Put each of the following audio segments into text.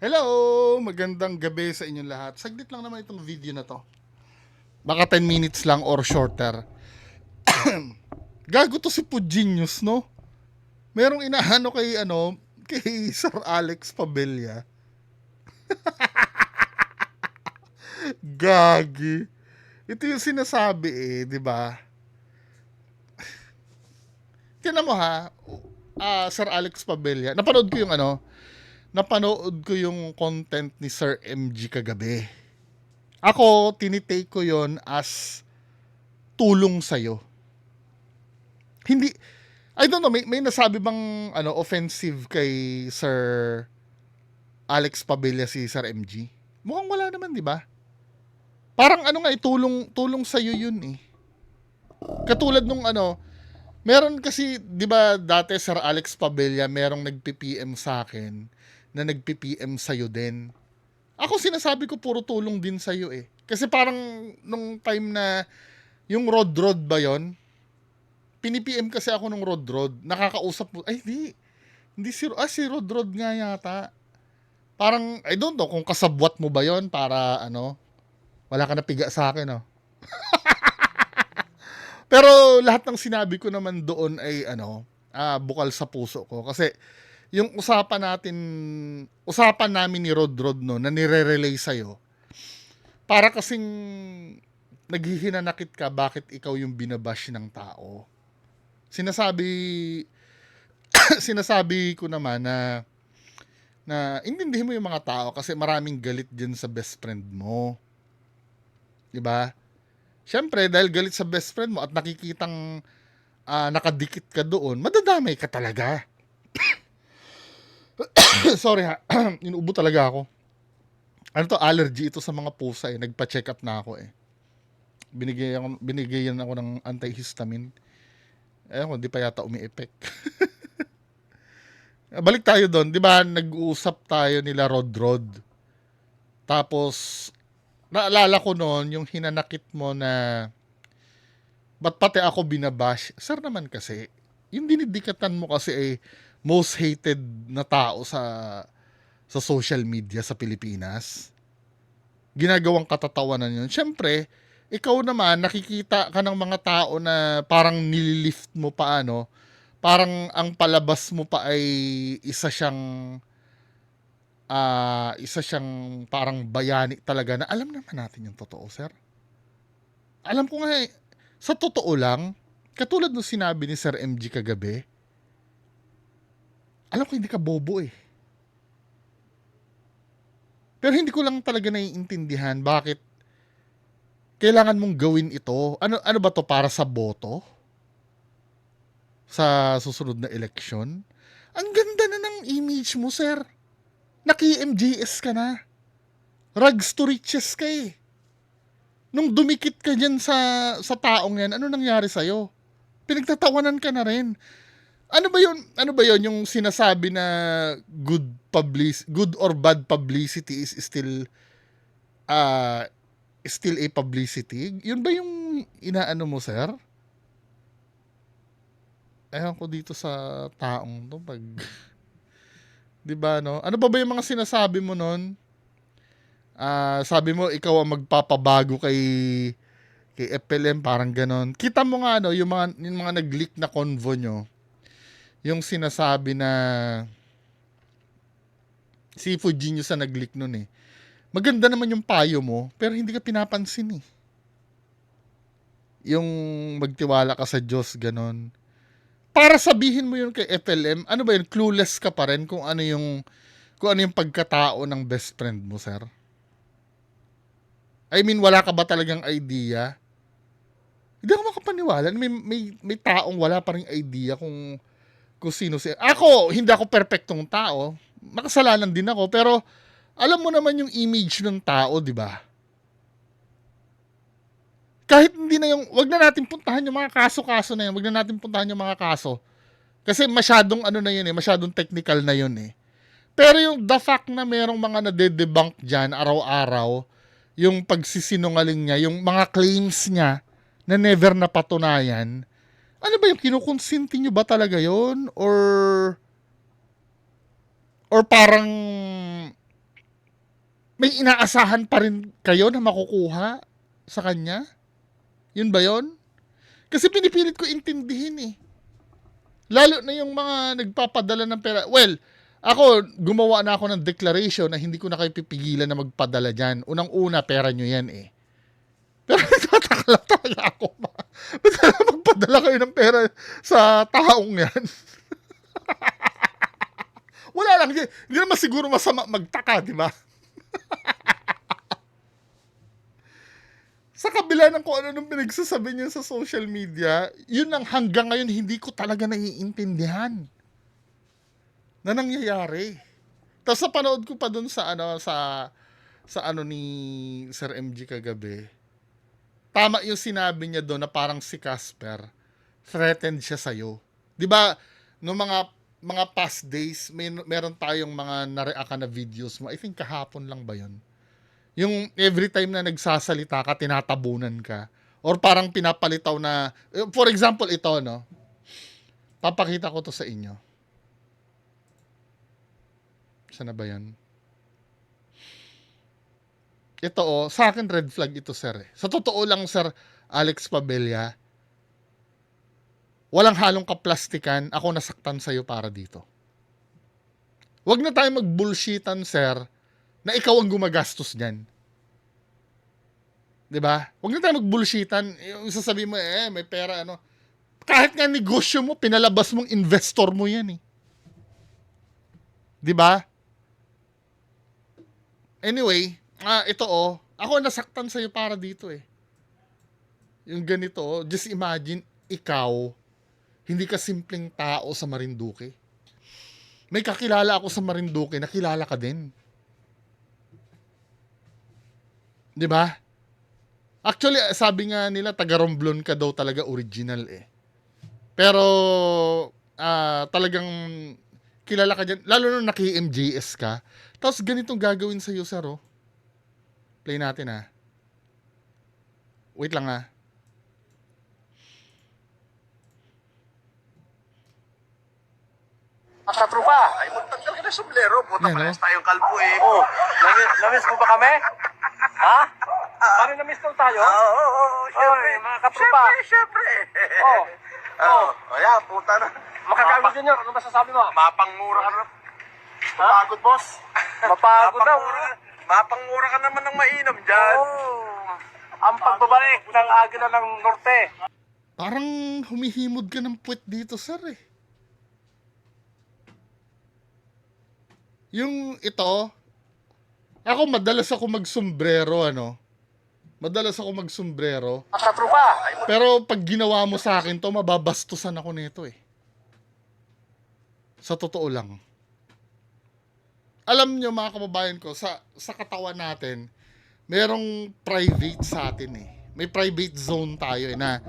Hello! Magandang gabi sa inyong lahat. Saglit lang naman itong video na to. Baka 10 minutes lang or shorter. Gago to si Puginius, no? Merong inaano kay Sir Alex Pabella. Gagi. Ito yung sinasabi di ba? Tingnan mo ha, Sir Alex Pabella. Napanood ko yung content ni Sir MG kagabi. Ako, tinitake ko yon as tulong sa'yo. Hindi, I don't know, may nasabi bang offensive kay Sir Alex Pabella si Sir MG? Mukhang wala naman, di ba? Parang tulong sa yun eh. Katulad nung meron kasi, di ba dati Sir Alex Pabella, merong nagpi-PM sa akin na nagpi-PM sa'yo din. Ako sinasabi ko puro tulong din sa'yo eh. Kasi parang nung time na yung Rod ba yon? Pini-PM kasi ako nung Rod. Nakakausap mo. Ay, hindi si Rod nga yata. Parang, I don't know kung kasabwat mo ba yon para wala ka na piga sa akin, no? Pero lahat ng sinabi ko naman doon ay bukal sa puso ko. Kasi yung usapan namin ni Rod no, na nire-relay sa'yo, para kasing naghihinanakit ka bakit ikaw yung binabash ng tao. Sinasabi sinasabi ko naman na intindihin mo yung mga tao kasi maraming galit dyan sa best friend mo. 'Di ba? Siyempre, dahil galit sa best friend mo at nakikitang nakadikit ka doon, madadamay ka talaga. Sorry ha, inuubo talaga ako. Allergy ito sa mga pusa eh. Nagpa-check up na ako eh. Binigyan ako ng antihistamine. Ko, di pa yata umi-effect. Balik tayo doon, di ba nag-uusap tayo nila Rod. Tapos, naalala ko noon yung hinanakit mo na ba't pati ako binabash? Sir naman kasi, yung dinidikatan mo kasi ay most hated na tao sa social media sa Pilipinas. Ginagawang katatawanan yun. Siyempre, ikaw naman, nakikita ka ng mga tao na parang nililift mo pa parang ang palabas mo pa ay isa siyang parang bayani talaga na alam naman natin yung totoo, sir. Alam ko nga sa totoo lang, katulad ng sinabi ni Sir MG kagabi, alam ko hindi ka bobo eh. Pero hindi ko lang talaga naiintindihan bakit kailangan mong gawin ito. Ano ba to, para sa boto? Sa susunod na eleksyon? Ang ganda na ng image mo, sir. Naki-MJS ka na. Rags to riches ka eh. Nung dumikit ka dyan sa taong yan, ano nangyari sa'yo? Pinagtatawanan ka na rin. Ano ba yun yung sinasabi na good or bad publicity is still a publicity? Yun ba yung inaano mo, sir? Ewan ko dito sa taong to pag 'di ba no? Ano ba yung mga sinasabi mo noon? Sabi mo ikaw ang magpapabago kay FLM, parang ganon. Kita mo nga yung mga nag-leak na convo nyo. Yung sinasabi na si Fujinyo sa nag-leak nun eh. Maganda naman yung payo mo, pero hindi ka pinapansin eh. Yung magtiwala ka sa Diyos, ganon. Para sabihin mo yun kay FLM, ano ba yun, clueless ka pa rin kung ano yung pagkatao ng best friend mo, sir? I mean, wala ka ba talagang idea? Hindi ako makapaniwala. May taong wala pa ring idea kung sino siya. Ako, hindi ako perpektong tao. Makasalanan din ako. Pero, alam mo naman yung image ng tao, di ba? Kahit hindi na wag na natin puntahan yung mga kaso-kaso na yun. Wag na natin puntahan yung mga kaso. Kasi masyadong na yun eh. Masyadong technical na yun eh. Pero yung the fact na merong mga nade-debunk dyan araw-araw, yung pagsisinungaling niya, yung mga claims niya na never napatunayan, ano ba yung kinukonsinti nyo ba talaga yon? Or parang may inaasahan pa rin kayo na makukuha sa kanya? Yun ba yun? Kasi pinipilit ko intindihin eh. Lalo na yung mga nagpapadala ng pera. Well, ako, gumawa na ako ng declaration na hindi ko na kayo pipigilan na magpadala dyan. Unang-una, pera nyo yan eh. Pero nagtataka lang talaga ako. Ba't na magpadala kayo ng pera sa taong yan? Wala lang. Hindi naman siguro masama magtaka, di ba? Sa kabila ng kung ano nung pinagsasabi niya sa social media, yun ang hanggang ngayon hindi ko talaga naiintindihan na nangyayari. Tapos sa panood ko pa dun sa ano ni Sir MG kagabi, tama yung sinabi niya doon na parang si Casper, threatened siya sa'yo. Di ba, no mga past days, meron tayong mga nareact na videos mo. I think kahapon lang ba yun? Yung every time na nagsasalita ka, tinatabunan ka. Or parang pinapalitaw na, for example, ito, no? Papakita ko to sa inyo. Saan na ba yan? Ito, sa akin red flag ito, sir. Sa totoo lang, sir, Alex Pabella, walang halong kaplastikan, ako nasaktan sa'yo para dito. Huwag na tayo mag-bullshitan, sir, na ikaw ang gumagastos niyan. 'Di ba? Huwag na tayo mag-bullshitan. Yung sasabihin mo, may pera, ano. Kahit nga negosyo mo, pinalabas mong investor mo yan eh. 'Di ba? Anyway, ito ako nasaktan sa'yo para dito eh. Yung ganito, just imagine, ikaw, hindi ka simpleng tao sa Marinduque. May kakilala ako sa Marinduque, nakilala ka din. 'Di ba? Actually, sabi nga nila, taga Romblon ka daw talaga original eh. Pero, talagang kilala ka dyan. Lalo nung naki-MJS ka. Tapos ganitong gagawin sa'yo, sir, oh. Play natin, ha. Wait lang, ha. Sa trupa. Ay, magtanggal ka na sombrero. Puta, Yan, parehas tayong kalbo eh. Oh, namiss mo ba kami? Ha? Parang namiss daw tayo? Oo, syempre. Oy, mga katrupa. Syempre. Oh. Ayan, puta na. Makakagod din yun. Ano masasabi mo? Mapangmura ka na. Mapagod, boss. Mapagod daw. Mapangmura ka naman ng mainam dyan. Oh. Ang pagbabalik ng Agila ng Norte. Parang humihimod ka ng puwet dito, sir, eh. Yung ito, ako madalas ako magsombrero, ano. Madalas ako magsombrero. Sa trupa. Pero pag ginawa mo sa akin to, mababastusan ako nito eh. Sa totoo lang. Alam nyo mga kababayan ko, sa katawan natin, merong private sa atin eh. May private zone tayo eh na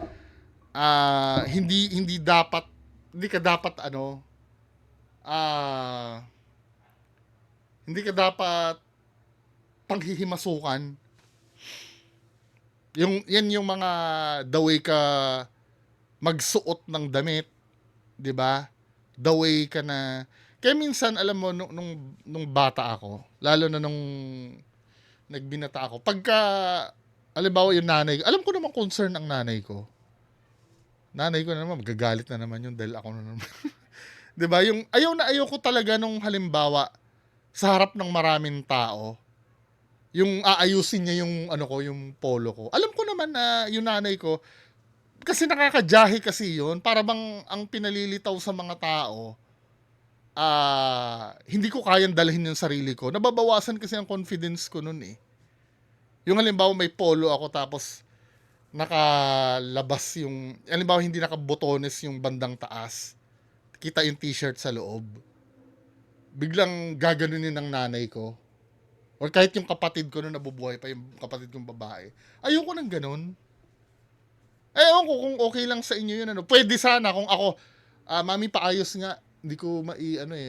hindi ka dapat hindi ka dapat panghihimasukan. Yan yung mga the way ka magsuot ng damit, 'di ba? The way ka na kaya minsan alam mo nung bata ako, lalo na nung nagbinata ako, pagka halimbawa yung nanay, alam ko naman concern ang nanay ko. Nanay ko na naman magagalit na naman yun dahil ako na naman. 'Di ba? Yung ayaw ko talaga nung halimbawa sa harap ng maraming tao, yung aayusin niya yung yung polo ko. Alam ko naman na yung nanay ko, kasi nakakajahe kasi yun, para bang ang pinalilitaw sa mga tao, hindi ko kayang dalhin yung sarili ko. Nababawasan kasi ang confidence ko nun eh. Yung halimbawa may polo ako tapos nakalabas yung, halimbawa hindi nakabotones yung bandang taas, kita yung t-shirt sa loob, biglang gaganunin ng nanay ko. Or kahit yung kapatid ko nung nabubuhay pa, yung kapatid kong babae. Ayoko nang ganun. Ewan ko kung okay lang sa inyo yun. Pwede sana kung ako, mami paayos nga, hindi ko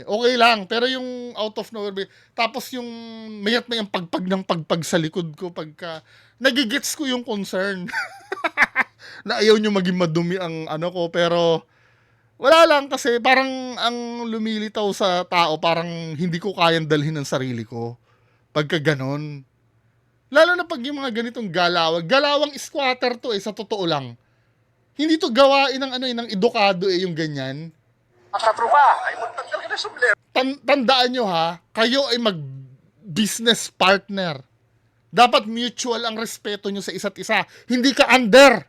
okay lang. Pero yung out of nowhere, tapos yung mayat may ang pagpag ng pagpag sa likod ko pagka, nagigets ko yung concern. Na ayaw nyo maging madumi ang ko, pero wala lang kasi parang ang lumilitaw sa tao, parang hindi ko kayang dalhin ng sarili ko. Pagka ganon. Lalo na pag yung mga ganitong galawang squatter to sa totoo lang. Hindi to gawain ng ng edukado yung ganyan. Makatropa. Ay, magtanggal ka na sumler. Tandaan nyo ha, kayo ay mag-business partner. Dapat mutual ang respeto nyo sa isa't isa. Hindi ka under.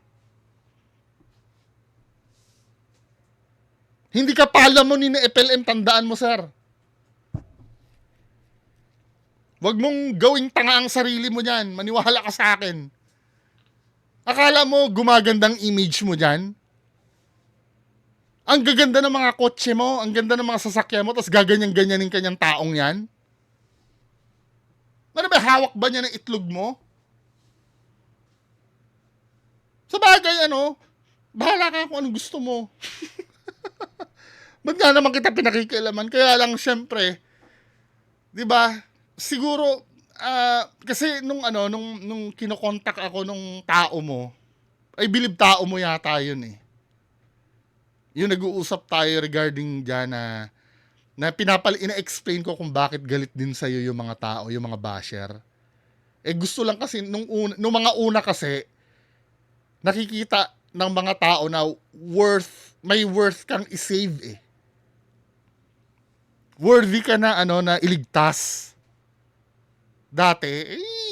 Hindi ka palamunin ni FLM, tandaan mo, sir. Huwag mong gawing tanga ang sarili mo dyan. Maniwala ka sa akin. Akala mo gumagandang image mo dyan? Ang gaganda ng mga kotse mo, ang ganda ng mga sasakyan mo, tapos gaganyan-ganyanin kanyang taong yan? Ano ba, hawak ba niya ng itlog mo? Sa bagay, bahala ka kung anong gusto mo. Ba't nga naman kita pinakikialaman? Kaya lang, syempre, di ba, siguro, kasi nung kinokontak ako nung tao mo, ay bilib tao mo yata yun eh. Yung nag-uusap tayo regarding dyan na ina-explain ko kung bakit galit din sa'yo yung mga tao, yung mga basher. Gusto lang kasi, nung mga una kasi, nakikita ng mga tao na may worth kang isave eh. Worthy ka na, na iligtas. Dati,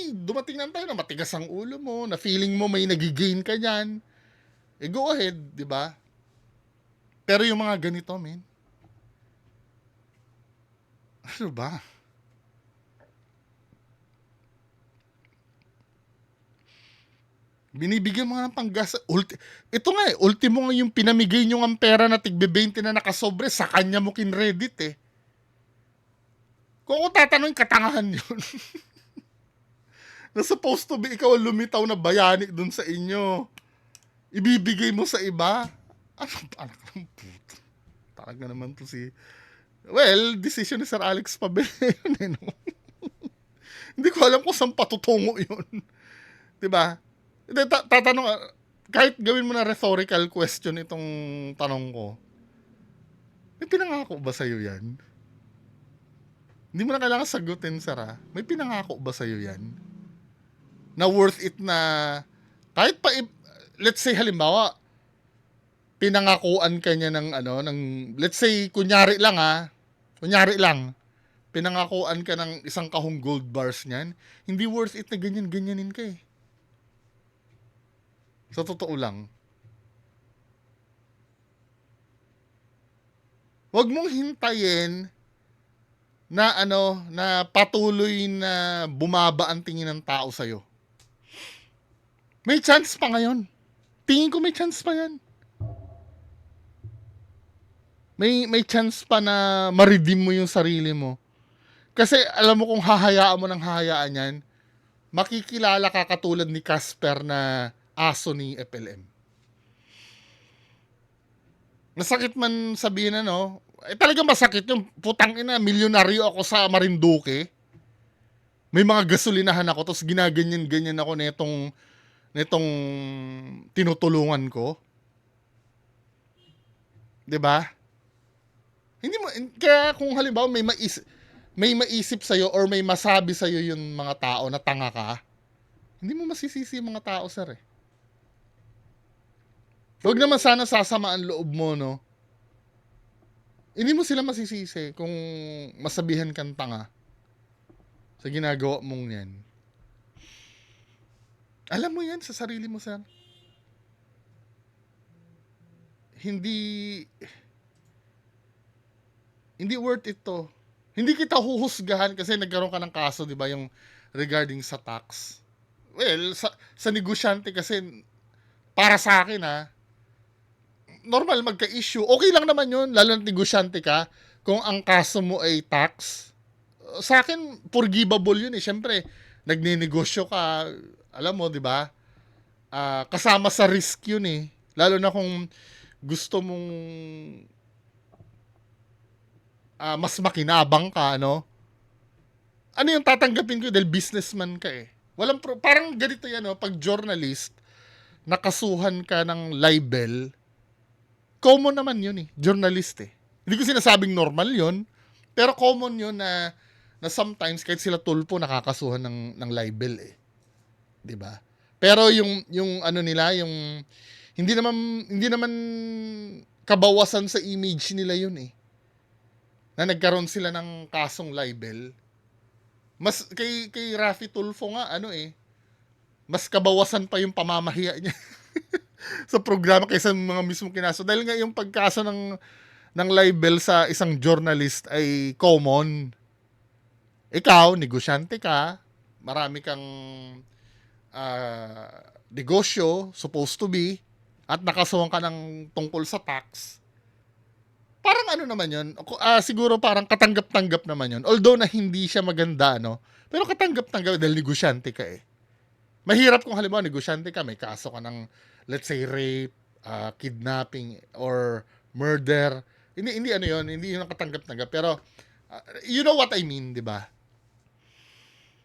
dumating na tayo na matigas ang ulo mo, na feeling mo may nagigain ka dyan. Go ahead, di ba? Pero yung mga ganito, men, ano ba? Binibigyan mo nga ng panggas. Ito nga ultimo nga yung pinamigay nyo ng pera na tigbe-20 na nakasobre, sa kanya mo kinredit eh. Kung ako tatanungin, katangahan yun. Na supposed to be ikaw ang lumitaw na bayani dun sa inyo. Ibibigay mo sa iba. Ano ba? Anak ng puto. Talaga naman to si... Well, decision ni Sir Alex Pabel yun eh, no? Hindi ko alam kung saan patutungo yun. Diba? Tatanong, kahit gawin mo na rhetorical question itong tanong ko, may pinangako ba sa'yo yan? Hindi mo na kailangan sagutin, Sir, ha? May pinangako ba sa'yo yan? Na worth it na, kahit pa, let's say, halimbawa, pinangakuan ka niya ng, let's say, kunyari lang, pinangakuan ka ng isang kahong gold bars niyan, hindi worth it na ganyan-ganyanin ka eh. Sa totoo lang. Huwag mong hintayin na na patuloy na bumaba ang tingin ng tao sa'yo. May chance pa ngayon. Tingin ko may chance pa yan. May chance pa na ma-redeem mo yung sarili mo. Kasi alam mo kung hahayaan mo ng hahayaan yan, makikilala ka katulad ni Casper na aso ni FLM. Masakit man sabihin talagang masakit yung putang ina, milyonaryo ako sa Marinduque. May mga gasolinahan ako, tapos ginaganyan-ganyan ako netong tinutulungan ko. 'Di ba? Hindi mo, kaya kung halimbawa may maisip sa'yo or may masabi sa'yo yung mga tao na tanga ka, hindi mo masisisi yung mga tao, sir eh. Huwag naman sana sasama ang loob mo, no? Hindi mo sila masisisi kung masabihan kang tanga sa ginagawa mong yan. Alam mo yan sa sarili mo, sir. Hindi worth it to. Hindi kita huhusgahan kasi nagkaroon ka ng kaso, di ba, yung regarding sa tax. Well, sa negosyante kasi, para sa akin normal magka-issue. Okay lang naman yun, lalo na negosyante ka, kung ang kaso mo ay tax. Sa akin, forgivable yun eh. Siyempre, nagninegosyo ka, alam mo, di ba? Kasama sa risk yun eh. Lalo na kung gusto mong mas makinabang ka, ano yung tatanggapin ko dahil businessman ka eh. Parang ganito yan, pag journalist, nakasuhan ka ng libel, common naman yun eh, journalist eh. Hindi ko sinasabing normal yun, pero common yun na na sometimes kahit sila tulpo nakakasuhan ng libel eh. 'Di ba? Pero yung ano nila, yung hindi naman kabawasan sa image nila yun eh. Na nagkaroon sila ng kasong libel. Mas kay Raffy Tulfo nga ano eh, mas kabawasan pa yung pamamahiya niya sa programa kaysa mga mismong kinaso. Dahil nga yung pagkaso ng libel sa isang journalist ay common. Ikaw, negosyante ka, marami kang negosyo, supposed to be, at nakasuhan ka ng tungkol sa tax. Parang ano naman yun, siguro parang katanggap-tanggap naman yun. Although na hindi siya maganda, no? Pero katanggap-tanggap dahil negosyante ka eh. Mahirap kung halimbawa negosyante ka, may kaso ka ng, let's say, rape, kidnapping, or murder. Hindi ano yun, hindi yun ang katanggap-tanggap. Pero, you know what I mean, di ba?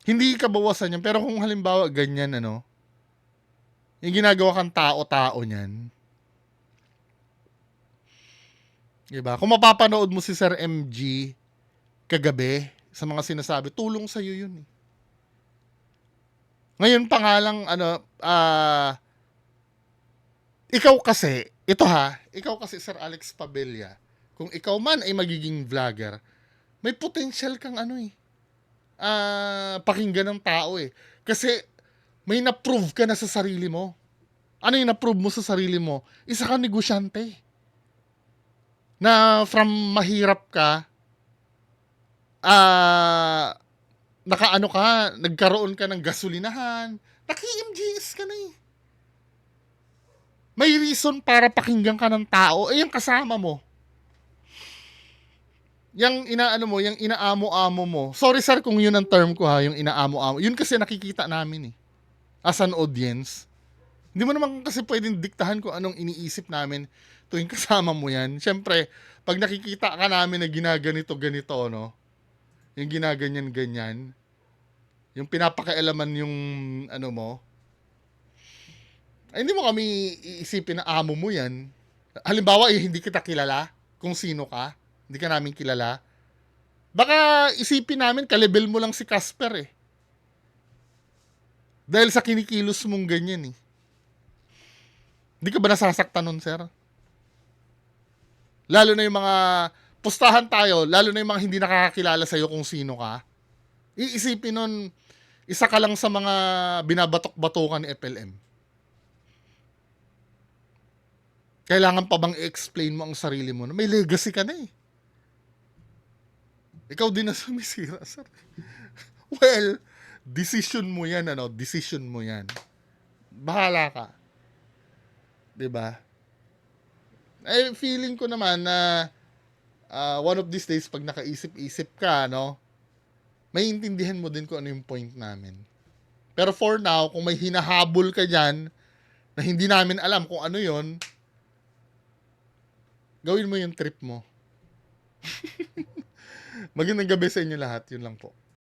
Hindi kabawasan yan. Pero kung halimbawa ganyan, ano, yung ginagawa kang tao-tao niyan, diba? Kung mapapanood mo si Sir MG kagabi sa mga sinasabi, tulong sa'yo yun eh. Ngayon pa nga lang, ano, ikaw kasi, ikaw kasi Sir Alex Pabella, kung ikaw man ay magiging vlogger, may potential kang ano eh, pakinggan ng tao eh. Kasi may na-prove ka na sa sarili mo. Ano yung na-prove mo sa sarili mo? Isa kang negosyante. Na from mahirap ka, nakaano ka, nagkaroon ka ng gasolinahan, naki-MGS ka na eh. May reason para pakinggan ka ng tao, eh yung kasama mo. Yung inaano mo, yung inaamo-amo mo. Sorry sir kung yun ang term ko ha, yung inaamo-amo. Yun kasi nakikita namin eh. As an audience. Hindi mo naman kasi pwedeng diktahan kung anong iniisip namin tuwing kasama mo yan. Siyempre, pag nakikita ka namin na ginaganito-ganito, no? Yung ginaganyan-ganyan, yung pinapakailaman yung ano mo, ay hindi mo kami iisipin na amo mo yan. Halimbawa, hindi kita kilala kung sino ka. Hindi ka namin kilala. Baka isipin namin, kalibel mo lang si Casper eh. Dahil sa kinikilos mong ganyan eh. Hindi ka ba nasasaktan nun, sir? Lalo na yung mga pustahan tayo, lalo na yung mga hindi nakakakilala sa'yo kung sino ka. Iisipin nun, isa ka lang sa mga binabatok-batokan ni FLM. Kailangan pa bang i-explain mo ang sarili mo na may legacy ka na eh. Ikaw din na sumisira, sir. Well, decision mo yan, ano? Decision mo yan. Bahala ka. 'Di ba? Eh, feeling ko naman na one of these days, pag nakaisip-isip ka, no, may intindihan mo din kung ano yung point namin. Pero for now, kung may hinahabol ka dyan, na hindi namin alam kung ano yon, gawin mo yung trip mo. Magandang gabi sa inyo lahat. Yun lang po.